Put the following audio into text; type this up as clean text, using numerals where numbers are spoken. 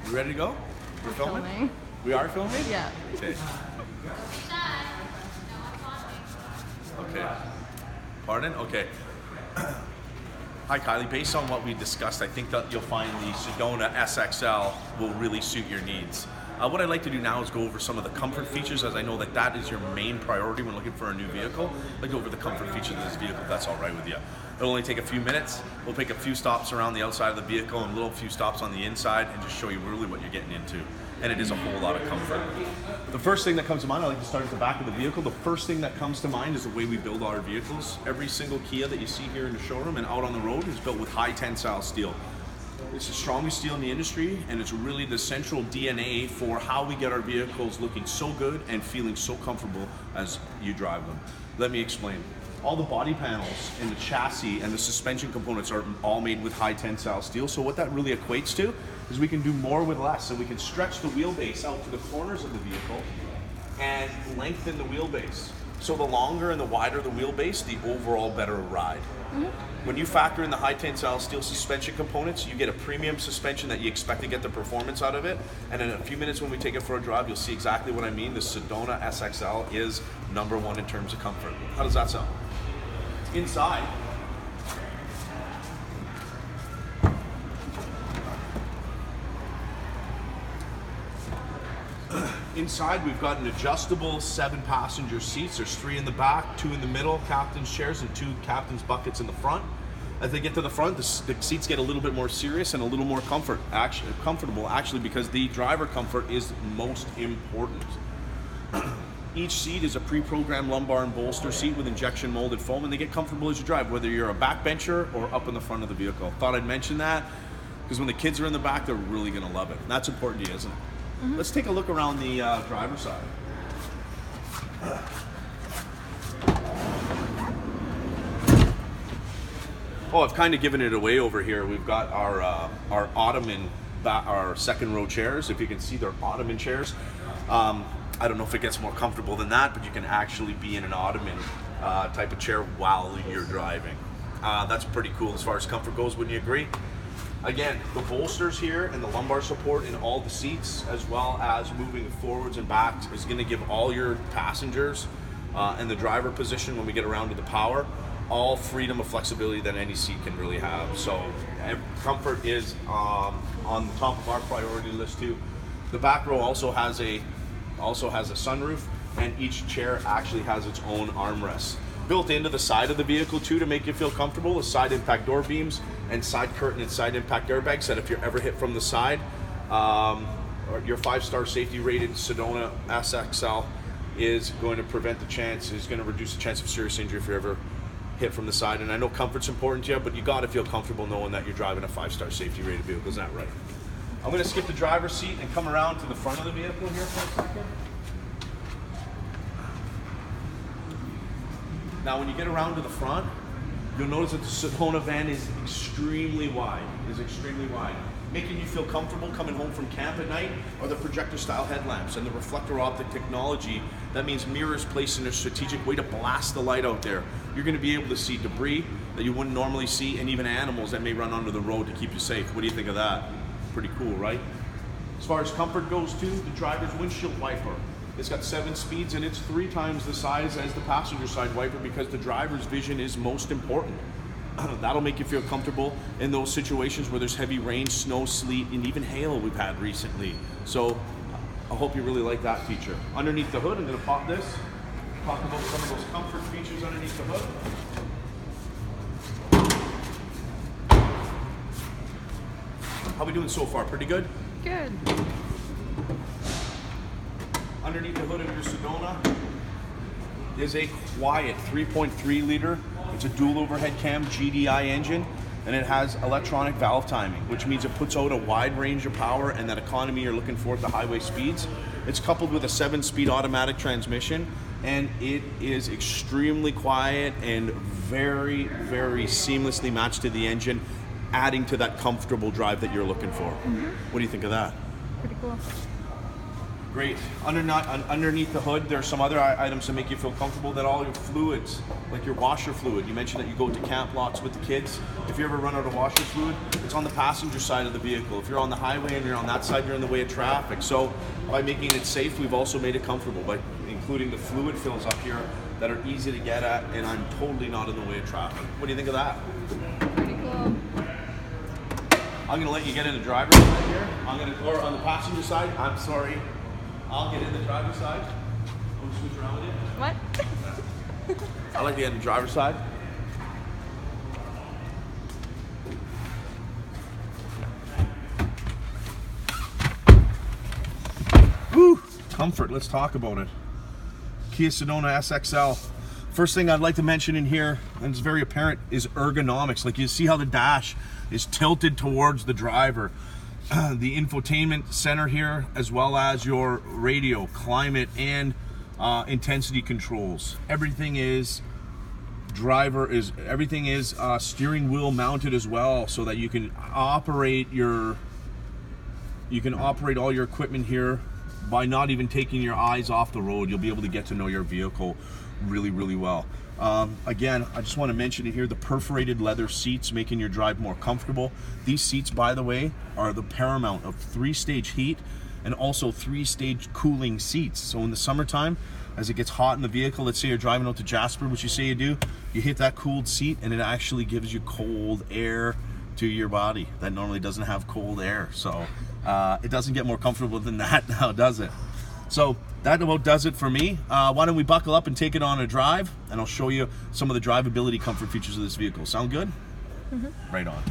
You ready to go? We're filming? We are filming? Yeah. Okay. Okay. Pardon? Okay. Hi Kylie, based on what we discussed, I think that you'll find the Sedona SXL will really suit your needs. What I'd like to do now is go over some of the comfort features, as I know that that is your main priority when looking for a new vehicle. I'd like to go over the comfort features of this vehicle, if that's all right with you. It'll only take a few minutes. We'll take a few stops around the outside of the vehicle and a little few stops on the inside and just show you really what you're getting into. And it is a whole lot of comfort. The first thing that comes to mind, I like to start at the back of the vehicle. The first thing that comes to mind is the way we build our vehicles. Every single Kia that you see here in the showroom and out on the road is built with high tensile steel. It's the strongest steel in the industry, and it's really the central DNA for how we get our vehicles looking so good and feeling so comfortable as you drive them. Let me explain. All the body panels and the chassis and the suspension components are all made with high tensile steel. So what that really equates to is we can do more with less. So we can stretch the wheelbase out to the corners of the vehicle and lengthen the wheelbase. So the longer and the wider the wheelbase, the overall better ride. When you factor in the high tensile steel suspension components, you get a premium suspension that you expect to get the performance out of it. And in a few minutes when we take it for a drive, you'll see exactly what I mean. The Sedona SXL is #1 in terms of comfort. How does that sound? Inside, we've got an adjustable 7-passenger seats. There's 3 in the back, 2 in the middle, captain's chairs, and 2 captain's buckets in the front. As they get to the front, the seats get a little bit more serious and a little more comfortable, because the driver comfort is most important. Each seat is a pre-programmed lumbar and bolster seat with injection molded foam, and they get comfortable as you drive, whether you're a backbencher or up in the front of the vehicle. Thought I'd mention that because when the kids are in the back, they're really going to love it. And that's important to you, isn't it? Let's take a look around the driver's side. Oh, I've kind of given it away over here. We've got our ottoman, our second row chairs. If you can see, they're ottoman chairs. I don't know if it gets more comfortable than that, but you can actually be in an ottoman type of chair while you're driving. That's pretty cool as far as comfort goes, wouldn't you agree? Again, the bolsters here and the lumbar support in all the seats, as well as moving forwards and backs, is going to give all your passengers and the driver position when we get around to the power, all freedom of flexibility that any seat can really have. So comfort is on the top of our priority list too. The back row also has a sunroof, and each chair actually has its own armrest. Built into the side of the vehicle too to make you feel comfortable, the side impact door beams and side curtain and side impact airbags that if you're ever hit from the side, or your 5-star safety rated Sedona SXL is going to reduce the chance of serious injury if you're ever hit from the side. And I know comfort's important to you, but you got to feel comfortable knowing that you're driving a 5-star safety rated vehicle. Isn't that right? I'm going to skip the driver's seat and come around to the front of the vehicle here for a second. Now, when you get around to the front, you'll notice that the Sedona van is extremely wide. Making you feel comfortable coming home from camp at night are the projector-style headlamps and the reflector optic technology. That means mirrors placed in a strategic way to blast the light out there. You're going to be able to see debris that you wouldn't normally see, and even animals that may run onto the road to keep you safe. What do you think of that? Pretty cool, right? As far as comfort goes too, the driver's windshield wiper. It's got 7 speeds and it's 3 times the size as the passenger side wiper because the driver's vision is most important. That'll make you feel comfortable in those situations where there's heavy rain, snow, sleet, and even hail we've had recently. So I hope you really like that feature. Underneath the hood, I'm going to pop this, talk about some of those comfort features underneath the hood. How are we doing so far? Pretty good? Good. Underneath the hood of your Sedona is a quiet 3.3 liter. It's a dual overhead cam GDI engine, and it has electronic valve timing, which means it puts out a wide range of power and that economy you're looking for at the highway speeds. It's coupled with a 7-speed automatic transmission, and it is extremely quiet and very, very seamlessly matched to the engine, adding to that comfortable drive that you're looking for. What do you think of that? Pretty cool. Great. Underneath the hood, there's some other items to make you feel comfortable. That all your fluids, like your washer fluid, you mentioned that you go to camp lots with the kids. If you ever run out of washer fluid, it's on the passenger side of the vehicle. If you're on the highway and you're on that side, you're in the way of traffic. So by making it safe, we've also made it comfortable by including the fluid fills up here that are easy to get at, and I'm totally not in the way of traffic. What do you think of that? Pretty cool. I'm gonna let you get in the driver's side here. Or on the passenger side, I'm sorry. I'll get in the driver's side. I'm gonna switch around with you. What? I like to get in the driver's side. Woo! Comfort, let's talk about it. Kia Sedona SXL. First thing I'd like to mention in here, and it's very apparent, is ergonomics. Like you see how the dash is tilted towards the driver. The infotainment center here, as well as your radio, climate, and intensity controls. Everything is steering wheel mounted as well, so that you can operate all your equipment here by not even taking your eyes off the road. You'll be able to get to know your vehicle really, really well. Again, I just want to mention here the perforated leather seats, making your drive more comfortable. These seats, by the way, are the paramount of 3-stage heat and also 3-stage cooling seats. So in the summertime, as it gets hot in the vehicle, let's say you're driving out to Jasper, which you say you do, you hit that cooled seat and it actually gives you cold air to your body that normally doesn't have cold air. So it doesn't get more comfortable than that now, does it? So that about does it for me. Why don't we buckle up and take it on a drive, and I'll show you some of the drivability comfort features of this vehicle. Sound good? Mm-hmm. Right on.